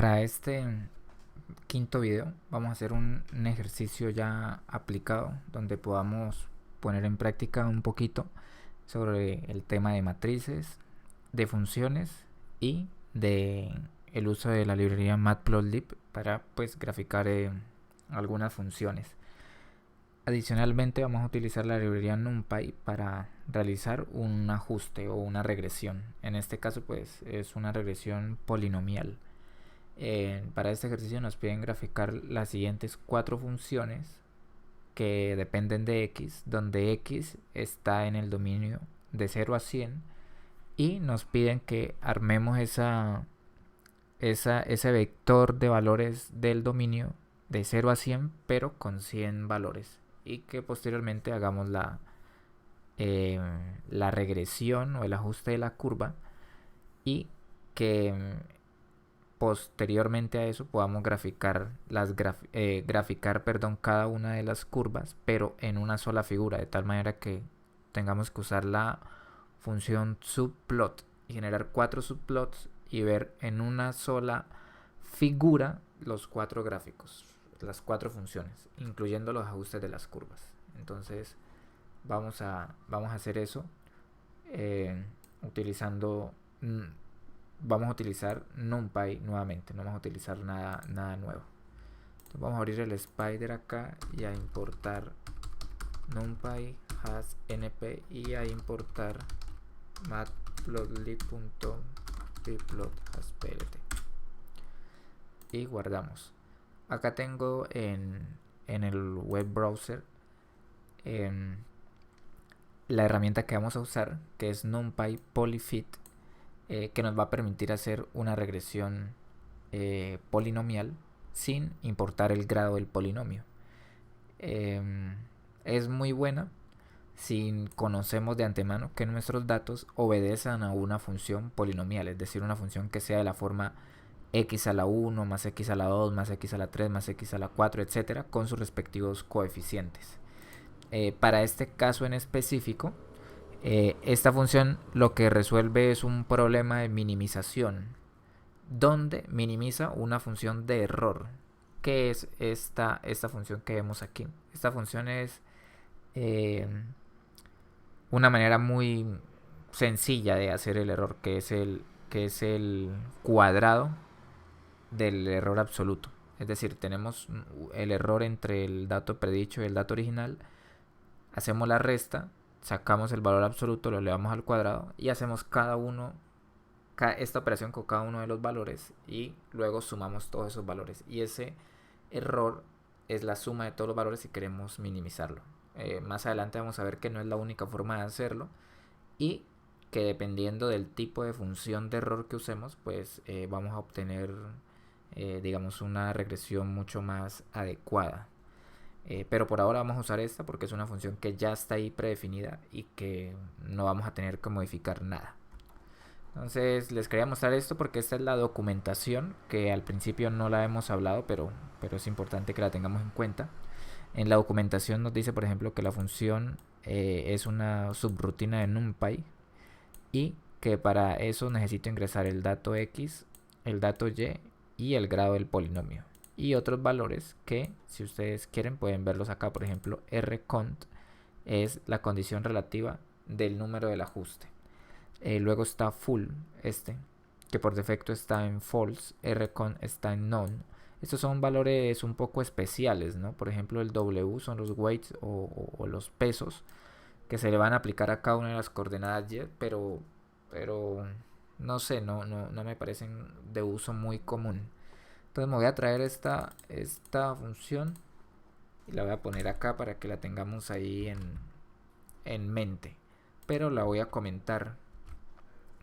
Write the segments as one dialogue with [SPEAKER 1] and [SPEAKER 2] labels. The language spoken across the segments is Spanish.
[SPEAKER 1] Para este quinto video vamos a hacer un ejercicio ya aplicado donde podamos poner en práctica un poquito sobre el tema de matrices, de funciones y de el uso de la librería Matplotlib para graficar algunas funciones. Adicionalmente vamos a utilizar la librería NumPy para realizar un ajuste o una regresión. En este caso es una regresión polinomial. Para este ejercicio nos piden graficar las siguientes 4 funciones que dependen de x, donde x está en el dominio de 0 a 100 y nos piden que armemos ese vector de valores del dominio de 0 a 100 pero con 100 valores y que posteriormente hagamos la regresión o el ajuste de la curva y que posteriormente a eso podamos graficar cada una de las curvas pero en una sola figura, de tal manera que tengamos que usar la función subplot y generar 4 subplots y ver en una sola figura los 4 gráficos, las 4 funciones, incluyendo los ajustes de las curvas. Entonces vamos a hacer eso utilizando vamos a utilizar NumPy nuevamente, no vamos a utilizar nada nuevo. Entonces vamos a abrir el Spider acá y a importar NumPy has np y a importar matplotlib.pyplot_has_plt y guardamos. Acá tengo en el web browser la herramienta que vamos a usar, que es NumPy Polyfit, que nos va a permitir hacer una regresión polinomial sin importar el grado del polinomio. Es muy buena si conocemos de antemano que nuestros datos obedecen a una función polinomial, es decir, una función que sea de la forma x a la 1 más x a la 2 más x a la 3 más x a la 4, etcétera, con sus respectivos coeficientes. Para este caso en específico, esta función lo que resuelve es un problema de minimización, donde minimiza una función de error, que es esta función que vemos aquí. Esta función es una manera muy sencilla de hacer el error, que es el cuadrado del error absoluto. Es decir, tenemos el error entre el dato predicho y el dato original, hacemos la resta, sacamos el valor absoluto, lo elevamos al cuadrado y hacemos esta operación con cada uno de los valores y luego sumamos todos esos valores. Y ese error es la suma de todos los valores si queremos minimizarlo. Más adelante vamos a ver que no es la única forma de hacerlo y que dependiendo del tipo de función de error que usemos, vamos a obtener digamos una regresión mucho más adecuada. Pero por ahora vamos a usar esta porque es una función que ya está ahí predefinida y que no vamos a tener que modificar nada. Entonces les quería mostrar esto porque esta es la documentación, que al principio no la hemos hablado, pero es importante que la tengamos en cuenta. En la documentación nos dice, por ejemplo, que la función es una subrutina de NumPy y que para eso necesito ingresar el dato x, el dato y el grado del polinomio y otros valores que, si ustedes quieren, pueden verlos acá. Por ejemplo, rcont es la condición relativa del número del ajuste. Luego está full, que por defecto está en false. Rcont está en none. Estos son valores un poco especiales, ¿no? Por ejemplo, el w son los weights o los pesos que se le van a aplicar a cada una de las coordenadas y, pero no sé, no me parecen de uso muy común. Entonces me voy a traer esta función y la voy a poner acá para que la tengamos ahí en mente. Pero la voy a comentar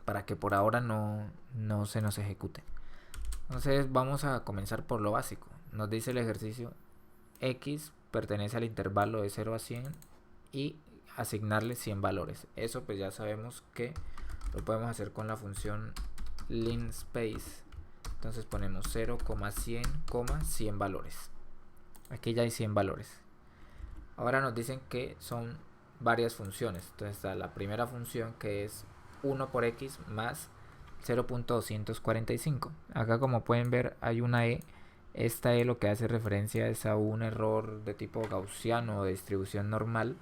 [SPEAKER 1] para que por ahora no se nos ejecute. Entonces vamos a comenzar por lo básico. Nos dice el ejercicio: x pertenece al intervalo de 0 a 100 y asignarle 100 valores. Eso pues ya sabemos que lo podemos hacer con la función linspace. Entonces ponemos 0,100, 100 valores. Aquí ya hay 100 valores. Ahora nos dicen que son varias funciones. Entonces está la primera función, que es 1 por x más 0.245. Acá, como pueden ver, hay una E. Esta E lo que hace referencia es a un error de tipo gaussiano o de distribución normal,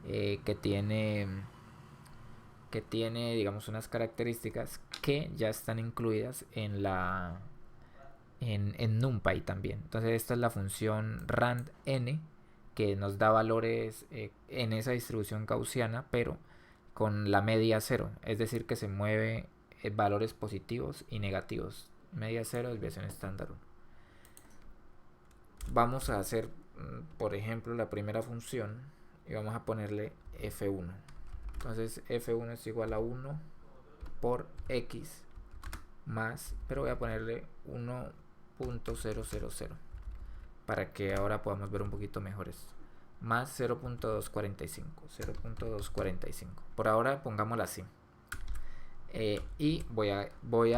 [SPEAKER 1] que tiene, digamos, unas características que ya están incluidas en NumPy también. Entonces esta es la función randn, que nos da valores en esa distribución gaussiana, pero con la media cero, es decir, que se mueve valores positivos y negativos. Media cero, desviación estándar 1. Vamos a hacer, por ejemplo, la primera función y vamos a ponerle f1. Entonces f1 es igual a 1 por x más, pero voy a ponerle 1.000 para que ahora podamos ver un poquito mejor esto. Más 0.245. Por ahora pongámosla así. Y voy a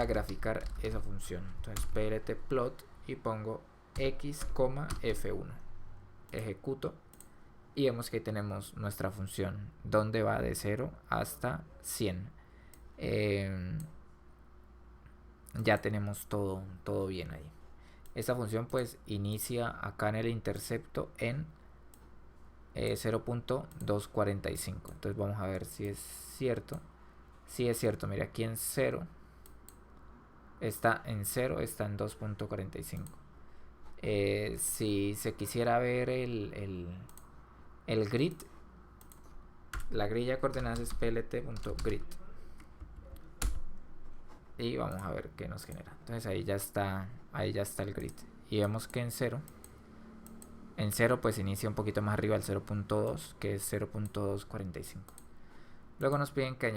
[SPEAKER 1] graficar esa función. Entonces pltplot y pongo x, f1. Ejecuto y vemos que tenemos nuestra función donde va de 0 hasta 100. Ya tenemos todo bien ahí. Esta función pues inicia acá en el intercepto en 0.245. Entonces vamos a ver si es cierto. Si es cierto, mira, aquí en 0 está en 2.45. Si se quisiera ver el grid, la grilla de coordenadas es plt.grid. Y vamos a ver qué nos genera. Entonces ahí ya está el grid. Y vemos que en 0 pues inicia un poquito más arriba el 0.2, que es 0.245. Luego nos piden que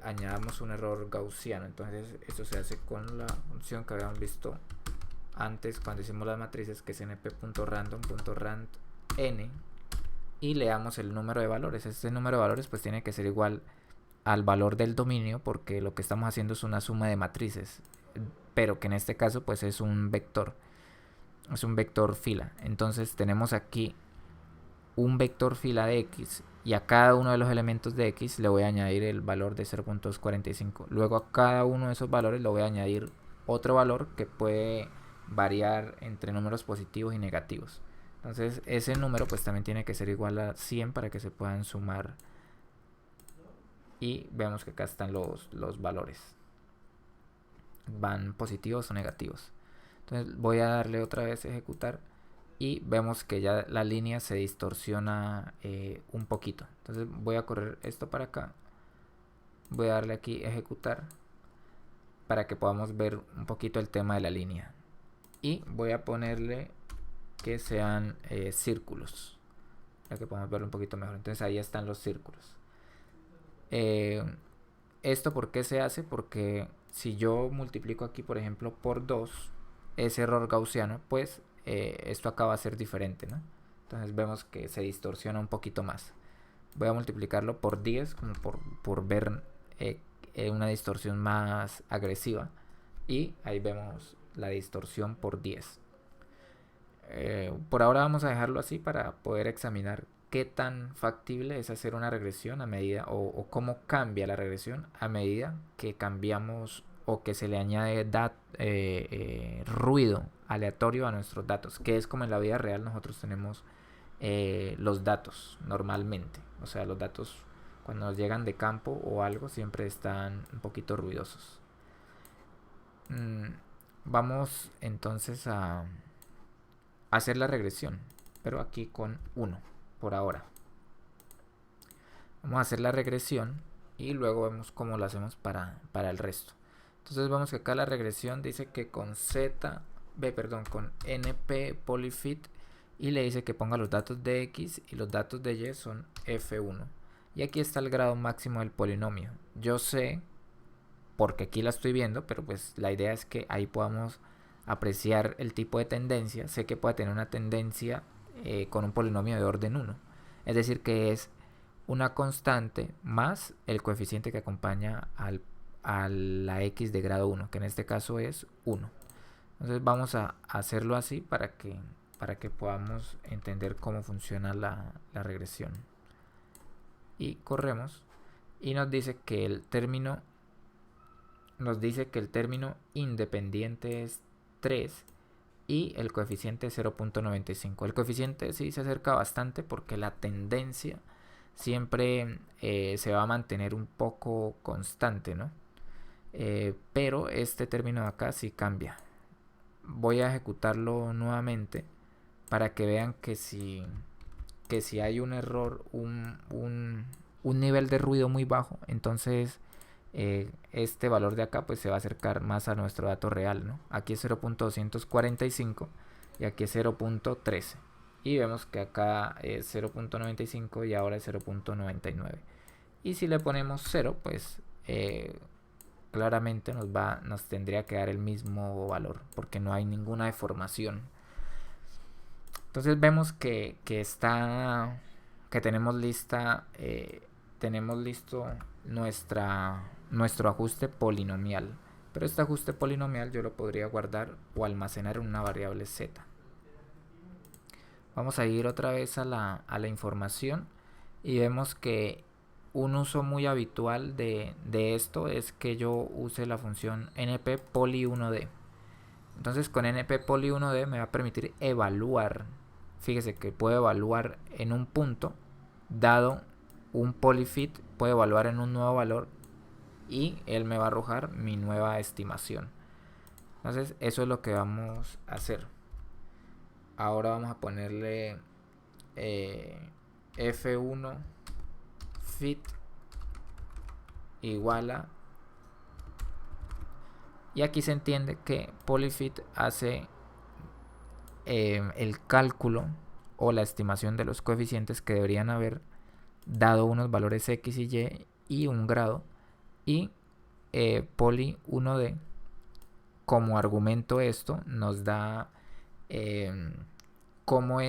[SPEAKER 1] añadamos un error gaussiano. Entonces esto se hace con la función que habíamos visto antes cuando hicimos las matrices, que es np.random.randn, y le damos el número de valores. Este número de valores pues tiene que ser igual al valor del dominio, porque lo que estamos haciendo es una suma de matrices, pero que en este caso pues es un vector fila. Entonces tenemos aquí un vector fila de x, y a cada uno de los elementos de x le voy a añadir el valor de 0.245. Luego a cada uno de esos valores le voy a añadir otro valor que puede variar entre números positivos y negativos. Entonces ese número pues también tiene que ser igual a 100 para que se puedan sumar. Y vemos que acá están los valores. Van positivos o negativos. Entonces voy a darle otra vez a ejecutar. Y vemos que ya la línea se distorsiona un poquito. Entonces voy a correr esto para acá. Voy a darle aquí a ejecutar para que podamos ver un poquito el tema de la línea. Y voy a ponerle que sean círculos, para que podamos verlo un poquito mejor. Entonces ahí están los círculos. ¿Esto por qué se hace? Porque si yo multiplico aquí, por ejemplo, por 2, ese error gaussiano, pues esto acá va a ser diferente, ¿no? Entonces vemos que se distorsiona un poquito más. Voy a multiplicarlo por 10, como por ver una distorsión más agresiva. Y ahí vemos la distorsión por 10. Por ahora vamos a dejarlo así para poder examinar qué tan factible es hacer una regresión a medida, o cómo cambia la regresión a medida que cambiamos o que se le añade ruido aleatorio a nuestros datos, que es como en la vida real nosotros tenemos los datos normalmente. O sea, los datos cuando nos llegan de campo o algo siempre están un poquito ruidosos. Vamos entonces a hacer la regresión, pero aquí con 1 por ahora. Vamos a hacer la regresión y luego vemos cómo lo hacemos para el resto. Entonces vemos que acá la regresión dice que con np polyfit, y le dice que ponga los datos de x y los datos de y son f1. Y aquí está el grado máximo del polinomio. Yo sé, porque aquí la estoy viendo, pero pues la idea es que ahí podamos apreciar el tipo de tendencia. Sé que puede tener una tendencia con un polinomio de orden 1. Es decir, que es una constante más el coeficiente que acompaña a la x de grado 1, que en este caso es 1. Entonces vamos a hacerlo así para que podamos entender cómo funciona la regresión. Y corremos y nos dice que el término nos dice que el término independiente es 3 y el coeficiente es 0.95. El coeficiente sí se acerca bastante porque la tendencia siempre se va a mantener un poco constante, ¿no? Pero este término de acá sí cambia. Voy a ejecutarlo nuevamente para que vean que si hay un error, un nivel de ruido muy bajo, entonces este valor de acá pues se va a acercar más a nuestro dato real, ¿no? Aquí es 0.245 y aquí es 0.13 y vemos que acá es 0.95 y ahora es 0.99 y si le ponemos 0 pues claramente nos tendría que dar el mismo valor porque no hay ninguna deformación. Entonces vemos que tenemos listo nuestro ajuste polinomial. Pero este ajuste polinomial yo lo podría guardar o almacenar en una variable z. Vamos a ir otra vez a la información y vemos que un uso muy habitual de esto es que yo use la función np_poly1d. Entonces con np_poly1d me va a permitir evaluar. Fíjese que puedo evaluar en un punto, dado un polyfit, puedo evaluar en un nuevo valor y él me va a arrojar mi nueva estimación. Entonces eso es lo que vamos a hacer. Ahora vamos a ponerle f1 fit igual a, y aquí se entiende que polyfit hace el cálculo o la estimación de los coeficientes que deberían haber dado unos valores x y y un grado, y poly 1d como argumento esto nos da cómo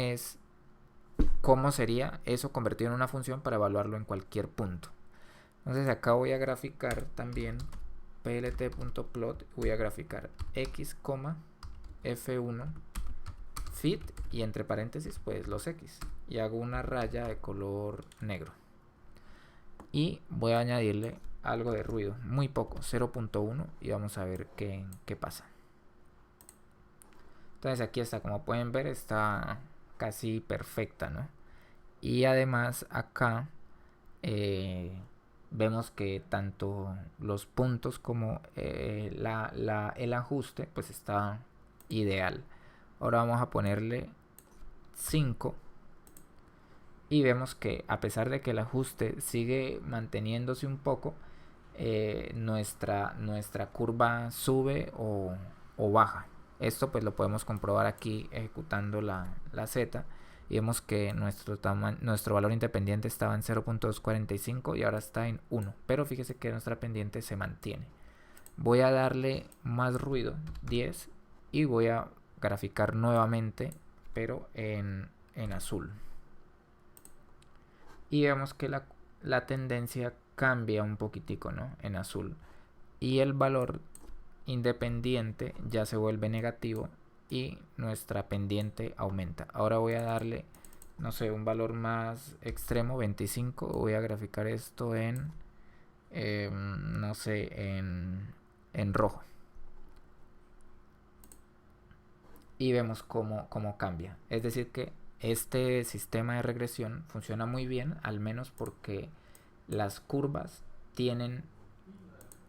[SPEAKER 1] sería eso convertido en una función para evaluarlo en cualquier punto. Entonces acá voy a graficar también plt.plot, voy a graficar x, f1 fit y entre paréntesis pues los x y hago una raya de color negro y voy a añadirle algo de ruido, muy poco, 0.1, y vamos a ver qué pasa. Entonces aquí está, como pueden ver, está casi perfecta, ¿no? Y además acá vemos que tanto los puntos como el ajuste pues está ideal. Ahora vamos a ponerle 5 y vemos que a pesar de que el ajuste sigue manteniéndose un poco, nuestra curva sube o baja. Esto pues lo podemos comprobar aquí ejecutando la z y vemos que nuestro valor independiente estaba en 0.245 y ahora está en 1, pero fíjese que nuestra pendiente se mantiene. Voy a darle más ruido, 10, y voy a graficar nuevamente pero en azul y vemos que la tendencia cambia un poquitico, ¿no? En azul, y el valor independiente ya se vuelve negativo y nuestra pendiente aumenta. Ahora voy a darle, no sé, un valor más extremo, 25. Voy a graficar esto en no sé, en rojo y vemos cómo cambia. Es decir que este sistema de regresión funciona muy bien, al menos porque las curvas tienen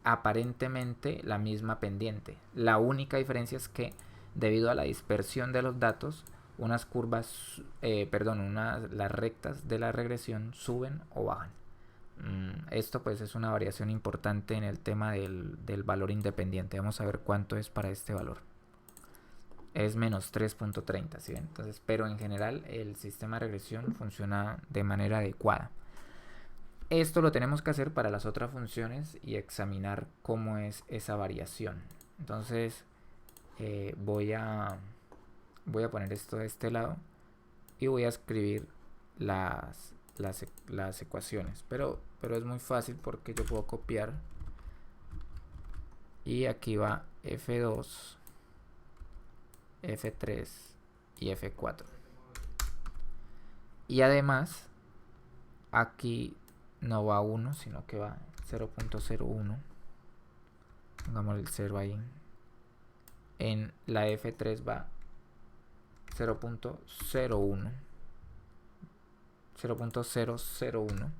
[SPEAKER 1] aparentemente la misma pendiente. La única diferencia es que debido a la dispersión de los datos, unas curvas, las rectas de la regresión suben o bajan. Esto pues es una variación importante en el tema del valor independiente. Vamos a ver cuánto es para este valor. Es menos 3.30, ¿sí? Entonces, pero en general el sistema de regresión funciona de manera adecuada. Esto lo tenemos que hacer para las otras funciones y examinar cómo es esa variación. Entonces voy a poner esto de este lado y voy a escribir las ecuaciones, pero es muy fácil porque yo puedo copiar y aquí va F2, F3 y F4, y además aquí no va 1 sino que va 0.01, pongamos el 0 ahí. En la F3 va 0.01, 0.001,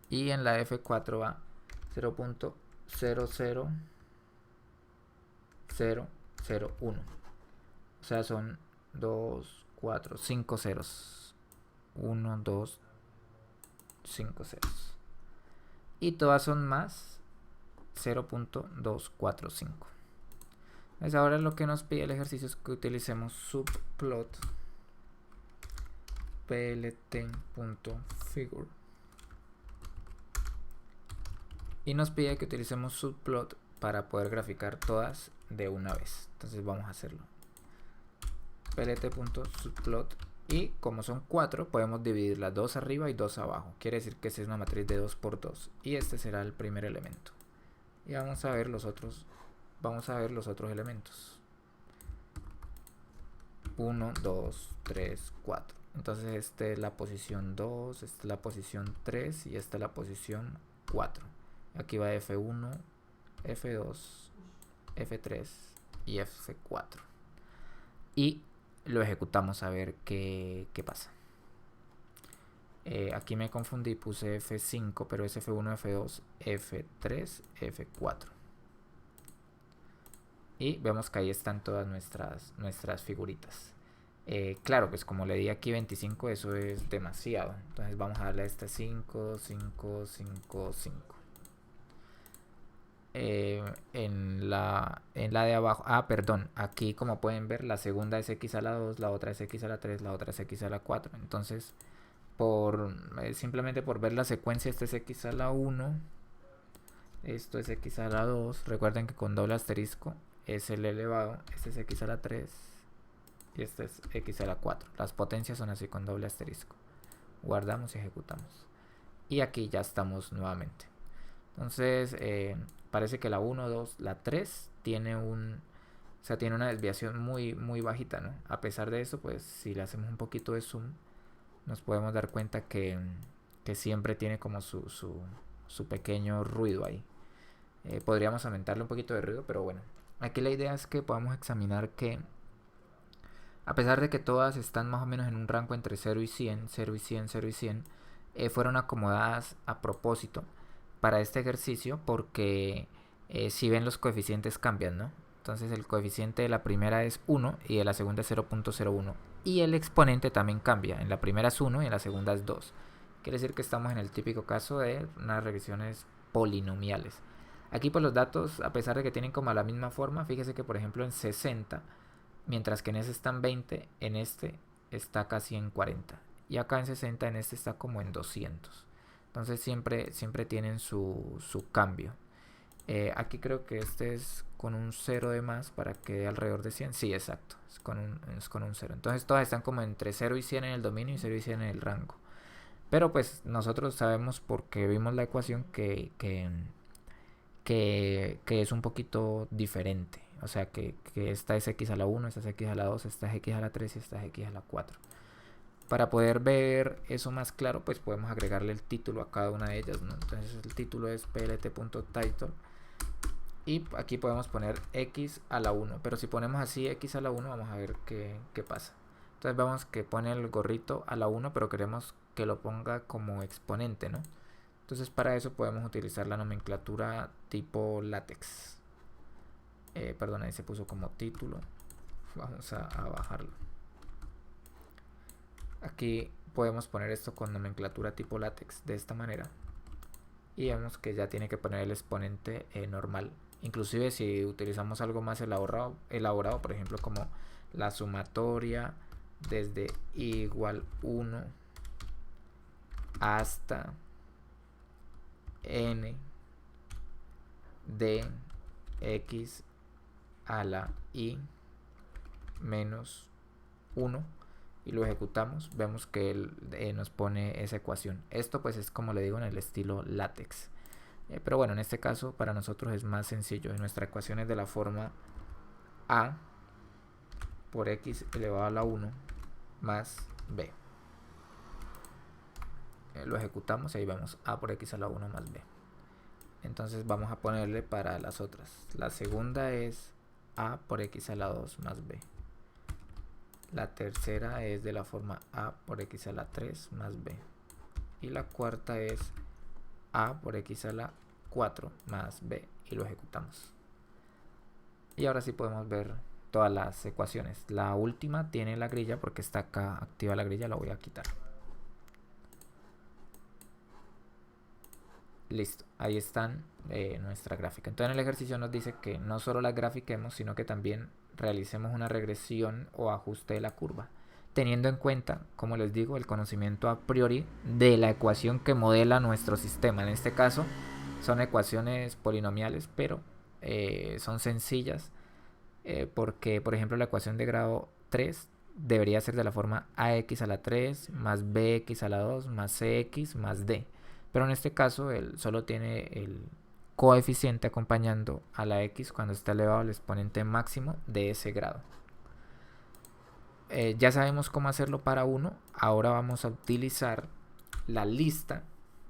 [SPEAKER 1] y en la F4 va 0.00001. O sea, son 2, 4, 5 ceros. 1, 2, 5 ceros. Y todas son más 0.245. Entonces ahora lo que nos pide el ejercicio es que utilicemos subplot plt.figure. Y nos pide que utilicemos subplot para poder graficar todas de una vez. Entonces vamos a hacerlo. plt.subplot. Y como son 4, podemos dividirlas 2 arriba y 2 abajo. Quiere decir que esta es una matriz de 2 por 2. Y este será el primer elemento. Y vamos a ver los otros elementos. 1, 2, 3, 4. Entonces esta es la posición 2, esta es la posición 3 y esta es la posición 4. Aquí va F1, F2, F3 y F4. Y lo ejecutamos a ver qué pasa. Aquí me confundí, puse F5, pero es F1, F2, F3, F4. Y vemos que ahí están todas nuestras figuritas. Claro, pues como le di aquí 25, eso es demasiado. Entonces vamos a darle a esta 5, 5, 5, 5. En la de abajo, perdón, aquí como pueden ver, la segunda es x a la 2, la otra es x a la 3, la otra es x a la 4. Entonces, simplemente por ver la secuencia, este es x a la 1, esto es x a la 2. Recuerden que con doble asterisco es el elevado, este es x a la 3 y este es x a la 4. Las potencias son así con doble asterisco. Guardamos y ejecutamos. Y aquí ya estamos nuevamente. Entonces, parece que la 1, 2, la 3 tiene tiene una desviación muy, muy bajita, ¿no? A pesar de eso, pues si le hacemos un poquito de zoom, nos podemos dar cuenta que siempre tiene como su pequeño ruido ahí. Podríamos aumentarle un poquito de ruido, pero bueno. Aquí la idea es que podamos examinar que, a pesar de que todas están más o menos en un rango entre 0 y 100, 0 y 100, 0 y 100, fueron acomodadas a propósito para este ejercicio porque si ven los coeficientes cambian, ¿no? Entonces el coeficiente de la primera es 1 y de la segunda es 0.01 y el exponente también cambia, en la primera es 1 y en la segunda es 2. Quiere decir que estamos en el típico caso de unas regresiones polinomiales. Aquí pues los datos, a pesar de que tienen como la misma forma, fíjese que por ejemplo en 60, mientras que en ese está en 20, en este está casi en 40 y acá en 60, en este está como en 200. Entonces siempre tienen su cambio. Aquí creo que este es con un 0 de más para que dé alrededor de 100. Sí, exacto. Es con un 0. Entonces todas están como entre 0 y 100 en el dominio y 0 y 100 en el rango. Pero pues nosotros sabemos porque vimos la ecuación que es un poquito diferente. O sea que esta es x a la 1, esta es x a la 2, esta es x a la 3 y esta es x a la 4. Para poder ver eso más claro, pues podemos agregarle el título a cada una de ellas, ¿no? Entonces el título es plt.title y aquí podemos poner x a la 1, pero si ponemos así x a la 1 vamos a ver qué pasa. Entonces vemos que pone el gorrito a la 1, pero queremos que lo ponga como exponente, ¿no? Entonces para eso podemos utilizar la nomenclatura tipo látex. Perdón, ahí se puso como título. Vamos a bajarlo. Aquí podemos poner esto con nomenclatura tipo látex de esta manera. Y vemos que ya tiene que poner el exponente normal. Inclusive si utilizamos algo más elaborado, por ejemplo como la sumatoria desde igual 1 hasta n de x a la i menos 1 y lo ejecutamos, vemos que él nos pone esa ecuación. Esto pues es como le digo en el estilo látex. Pero bueno, en este caso para nosotros es más sencillo. Nuestra ecuación es de la forma a por x elevado a la 1 más b. Lo ejecutamos y ahí vemos a por x a la 1 más b. entonces vamos a ponerle para las otras. La segunda es a por x a la 2 más b. La tercera es de la forma a por x a la 3 más b. Y la cuarta es a por x a la 4 más b. Y lo ejecutamos. Y ahora sí podemos ver todas las ecuaciones. La última tiene la grilla porque está acá activa la grilla, la voy a quitar. Listo, ahí están nuestra gráfica. Entonces en el ejercicio nos dice que no solo las grafiquemos, sino que también realicemos una regresión o ajuste de la curva, teniendo en cuenta, como les digo, el conocimiento a priori de la ecuación que modela nuestro sistema. En este caso son ecuaciones polinomiales, pero son sencillas porque, por ejemplo, la ecuación de grado 3 debería ser de la forma ax a la 3 más bx a la 2 más cx más d. Pero en este caso él solo tiene el coeficiente acompañando a la x cuando está elevado al exponente máximo de ese grado. Ya sabemos cómo hacerlo para 1. Ahora vamos a utilizar la lista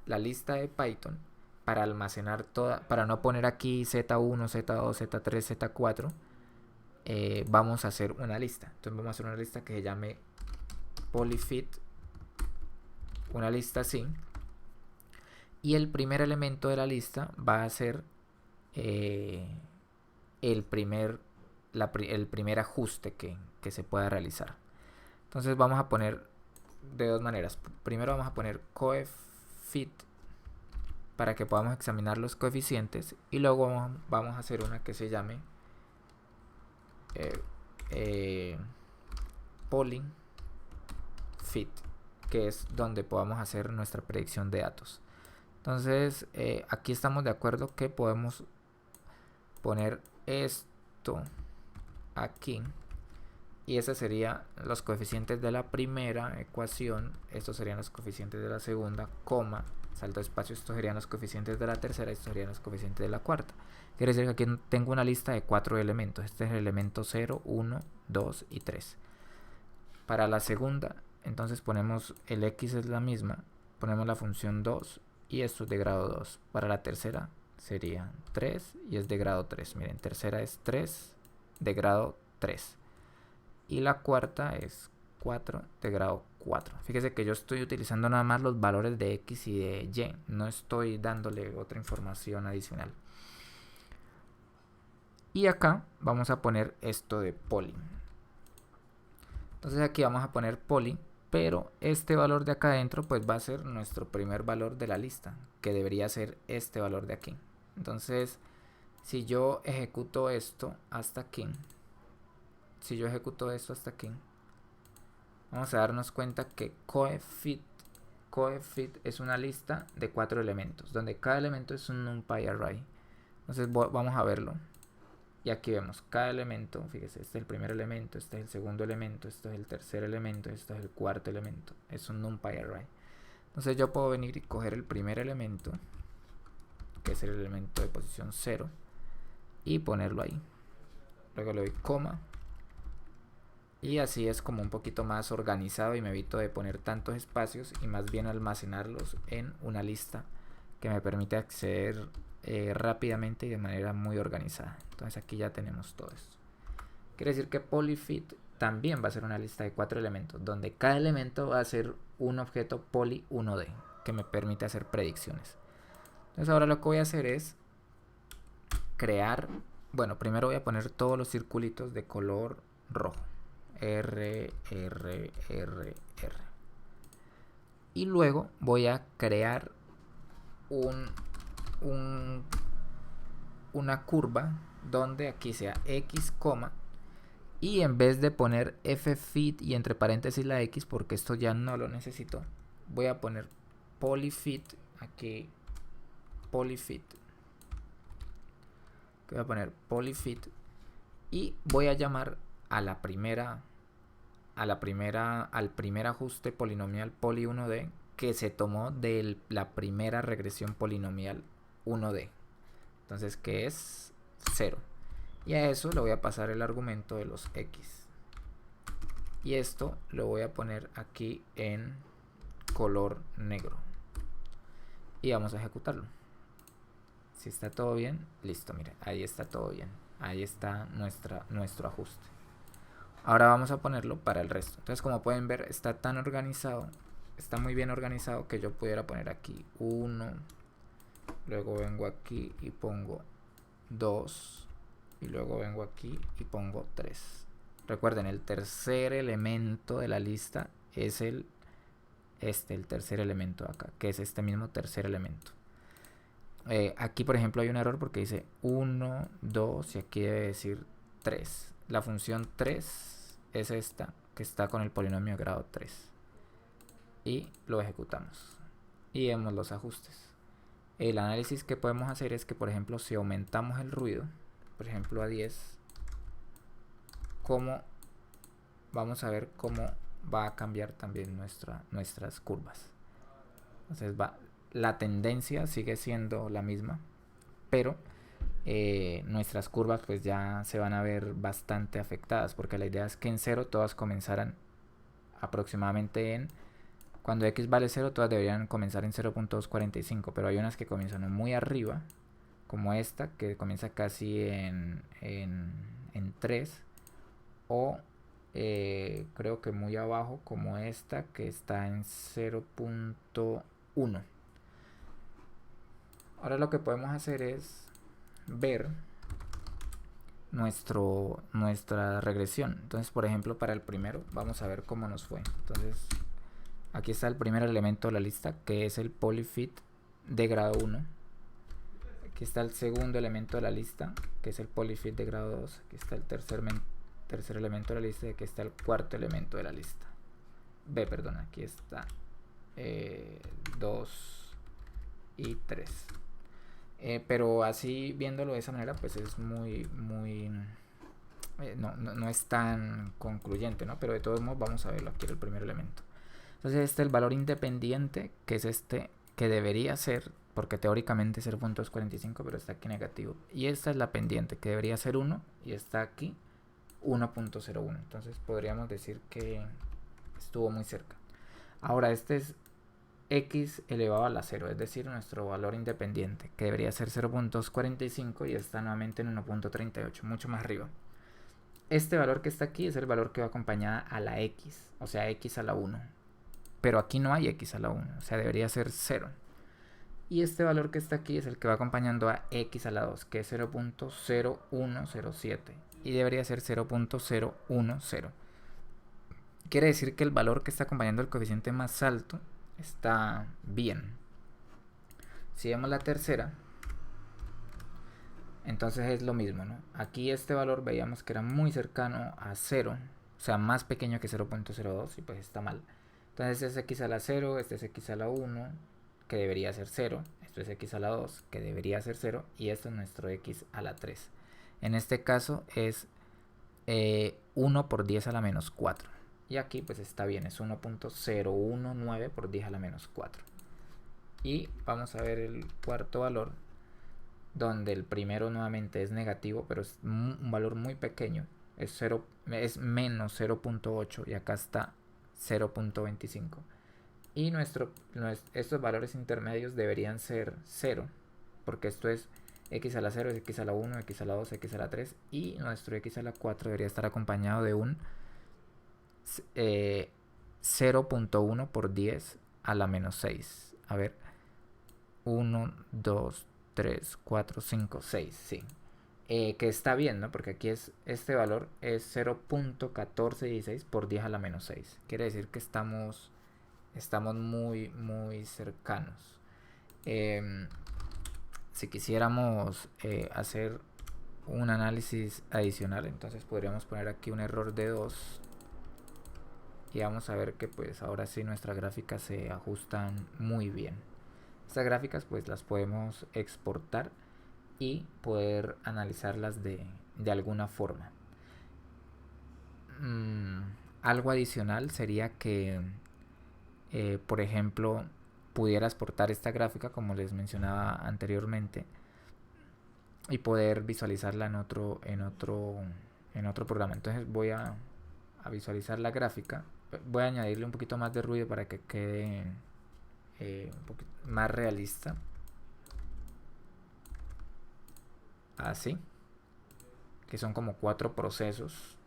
[SPEAKER 1] de Python para almacenar toda, para no poner aquí Z1, Z2, Z3, Z4. Vamos a hacer una lista. Entonces vamos a hacer una lista que se llame polyfit, una lista así. Y el primer elemento de la lista va a ser el primer ajuste que se pueda realizar. Entonces vamos a poner de dos maneras. Primero vamos a poner coefit para que podamos examinar los coeficientes, y luego vamos a hacer una que se llame polyfit, que es donde podamos hacer nuestra predicción de datos. Entonces aquí estamos de acuerdo que podemos poner esto aquí, y esos serían los coeficientes de la primera ecuación, estos serían los coeficientes de la segunda, coma, salto de espacio, estos serían los coeficientes de la tercera, estos serían los coeficientes de la cuarta. Quiere decir que aquí tengo una lista de 4 elementos. Este es el elemento 0, 1, 2 y 3. Para la segunda, entonces ponemos el x es la misma, ponemos la función 2 y esto es de grado 2. Para la tercera sería 3 y es de grado 3. Miren, tercera es 3 de grado 3. Y la cuarta es 4 de grado 4. Fíjese que yo estoy utilizando nada más los valores de x y de y. No estoy dándole otra información adicional. Y acá vamos a poner esto de poly. Entonces aquí vamos a poner poly, pero este valor de acá adentro pues va a ser nuestro primer valor de la lista, que debería ser este valor de aquí. Entonces si yo ejecuto esto hasta aquí, vamos a darnos cuenta que coefit es una lista de 4 elementos, donde cada elemento es un NumPy array. Entonces vamos a verlo. Y aquí vemos cada elemento, fíjese, este es el primer elemento, este es el segundo elemento, este es el tercer elemento, este es el cuarto elemento. Es un NumPy array. Entonces yo puedo venir y coger el primer elemento, que es el elemento de posición 0, y ponerlo ahí. Luego le doy coma. Y así es como un poquito más organizado y me evito de poner tantos espacios y más bien almacenarlos en una lista que me permite acceder rápidamente y de manera muy organizada. Entonces aquí ya tenemos todo esto. Quiere decir que polyfit también va a ser una lista de 4 elementos, donde cada elemento va a ser un objeto poly 1D que me permite hacer predicciones. Entonces ahora lo que voy a hacer es crear, bueno, primero voy a poner todos los circulitos de color rojo. R. Y luego voy a crear una curva donde aquí sea x, y en vez de poner ffit y entre paréntesis la x, porque esto ya no lo necesito, voy a poner polyfit aquí, polyfit, voy a poner polyfit y voy a llamar al primer ajuste polinomial poly 1D que se tomó de la primera regresión polinomial 1D. Entonces, que es 0. Y a eso le voy a pasar el argumento de los x. Y esto lo voy a poner aquí en color negro. Y vamos a ejecutarlo. Si está todo bien, listo, mire, ahí está todo bien. Ahí está nuestro ajuste. Ahora vamos a ponerlo para el resto. Entonces, como pueden ver, está tan organizado, está muy bien organizado que yo pudiera poner aquí 1, luego vengo aquí y pongo 2, y luego vengo aquí y pongo 3. Recuerden, el tercer elemento de la lista es el tercer elemento de acá, que es este mismo tercer elemento. Aquí, por ejemplo, hay un error porque dice 1, 2 y aquí debe decir 3. La función 3 es esta, que está con el polinomio de grado 3. Y lo ejecutamos. Y vemos los ajustes. El análisis que podemos hacer es que, por ejemplo, si aumentamos el ruido, por ejemplo a 10, vamos a ver cómo va a cambiar también nuestras curvas. Entonces la tendencia sigue siendo la misma, pero nuestras curvas pues ya se van a ver bastante afectadas, porque la idea es que en 0 todas comenzaran aproximadamente cuando x vale 0 todas deberían comenzar en 0.245, pero hay unas que comienzan muy arriba, como esta que comienza casi en 3, o creo que muy abajo como esta que está en 0.1. Ahora lo que podemos hacer es ver nuestra regresión. Entonces, por ejemplo, para el primero vamos a ver cómo nos fue. Entonces, aquí está el primer elemento de la lista, que es el polyfit de grado 1. Aquí está el segundo elemento de la lista, que es el polyfit de grado 2. Aquí está el tercer elemento de la lista, y aquí está el cuarto elemento de la lista. Aquí está 2 y 3. Pero así viéndolo de esa manera, pues es muy no es tan concluyente, ¿no? Pero de todos modos vamos a verlo aquí, el primer elemento. Entonces este es el valor independiente, que es este, que debería ser, porque teóricamente es 0.45, pero está aquí negativo. Y esta es la pendiente, que debería ser 1, y está aquí 1.01. Entonces podríamos decir que estuvo muy cerca. Ahora este es x elevado a la 0, es decir, nuestro valor independiente, que debería ser 0.45 y está nuevamente en 1.38, mucho más arriba. Este valor que está aquí es el valor que va acompañada a la x, o sea, x a la 1. Pero aquí no hay x a la 1, o sea, debería ser 0. Y este valor que está aquí es el que va acompañando a x a la 2, que es 0.0107. Y debería ser 0.010. Quiere decir que el valor que está acompañando el coeficiente más alto está bien. Si vemos la tercera, entonces es lo mismo, ¿no? Aquí este valor veíamos que era muy cercano a 0, o sea, más pequeño que 0.02, y pues está mal. Entonces este es x a la 0, este es x a la 1, que debería ser 0, esto es x a la 2, que debería ser 0, y esto es nuestro x a la 3. En este caso es 1 por 10 a la menos 4. Y aquí pues está bien, es 1.019 por 10 a la menos 4. Y vamos a ver el cuarto valor, donde el primero nuevamente es negativo, pero es un valor muy pequeño. Es menos 0.8 y acá está 0.25. Y estos valores intermedios deberían ser 0, porque esto es x a la 0, es x a la 1, x a la 2, x a la 3, y nuestro x a la 4 debería estar acompañado de un 0.1 por 10 a la menos 6. A ver, 1, 2, 3, 4, 5, 6, sí. Que está bien, ¿no? Porque aquí este valor es 0.1416 por 10 a la menos 6. Quiere decir que estamos muy cercanos. Si quisiéramos hacer un análisis adicional, entonces podríamos poner aquí un error de 2 y vamos a ver que pues ahora sí nuestras gráficas se ajustan muy bien. Estas gráficas pues las podemos exportar y poder analizarlas de alguna forma. Algo adicional sería que por ejemplo pudiera exportar esta gráfica como les mencionaba anteriormente y poder visualizarla en otro programa. Entonces voy a visualizar la gráfica, voy a añadirle un poquito más de ruido para que quede un poquito más realista. así, que son como 4 procesos,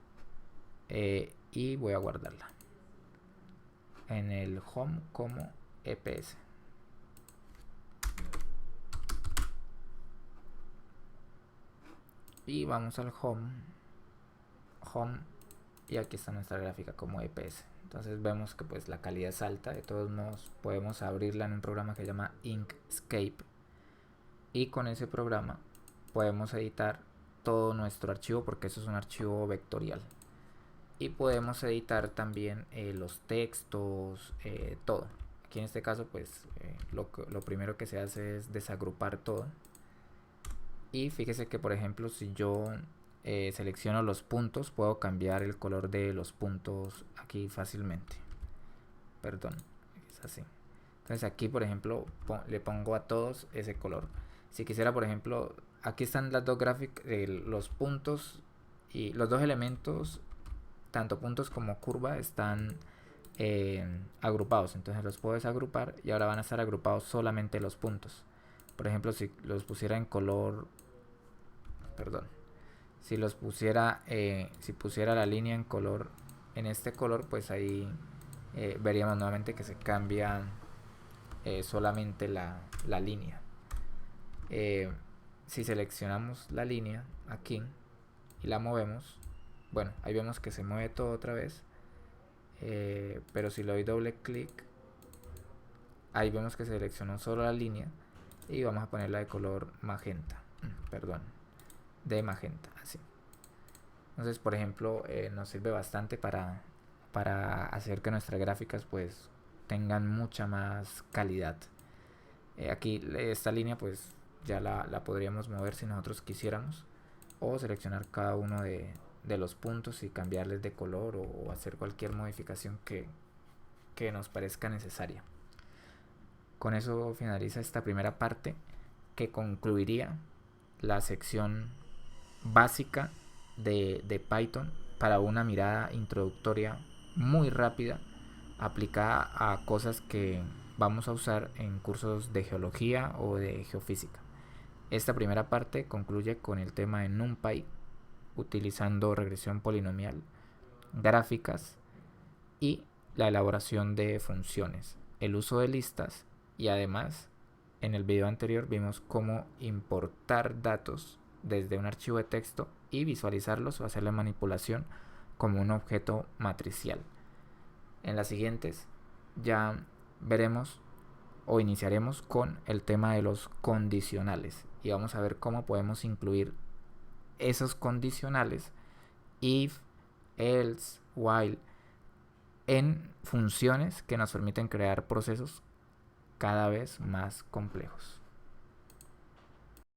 [SPEAKER 1] y voy a guardarla en el home como EPS. Y vamos al home, y aquí está nuestra gráfica como EPS. Entonces vemos que pues la calidad es alta. De todos modos podemos abrirla en un programa que se llama Inkscape, y con ese programa podemos editar todo nuestro archivo, porque eso es un archivo vectorial, y podemos editar también los textos, todo. Aquí en este caso pues lo primero que se hace es desagrupar todo. Y fíjese que por ejemplo si yo selecciono los puntos, puedo cambiar el color de los puntos aquí fácilmente. Perdón, es así. Entonces aquí por ejemplo le pongo a todos ese color. Si quisiera por ejemplo, aquí están las dos gráficas, los puntos y los dos elementos, tanto puntos como curva, están agrupados. Entonces los puedo desagrupar y ahora van a estar agrupados solamente los puntos. Por ejemplo, si los pusiera en color, perdón, si los pusiera, si pusiera la línea en color, en este color, pues ahí veríamos nuevamente que se cambia solamente la línea. Si seleccionamos la línea aquí y la movemos, bueno, ahí vemos que se mueve todo otra vez, pero si le doy doble clic, ahí vemos que seleccionó solo la línea, y vamos a ponerla de color magenta, perdón, de magenta, así. Entonces por ejemplo nos sirve bastante para hacer que nuestras gráficas pues tengan mucha más calidad. Aquí esta línea pues ya la podríamos mover si nosotros quisiéramos, o seleccionar cada uno de los puntos y cambiarles de color, o hacer cualquier modificación que nos parezca necesaria. Con eso finaliza esta primera parte, que concluiría la sección básica de Python para una mirada introductoria muy rápida, aplicada a cosas que vamos a usar en cursos de geología o de geofísica. Esta primera parte concluye con el tema de NumPy, utilizando regresión polinomial, gráficas y la elaboración de funciones, el uso de listas, y además en el video anterior vimos cómo importar datos desde un archivo de texto y visualizarlos o hacerle manipulación como un objeto matricial. En las siguientes ya veremos o iniciaremos con el tema de los condicionales, y vamos a ver cómo podemos incluir esos condicionales, if, else, while, en funciones que nos permiten crear procesos cada vez más complejos.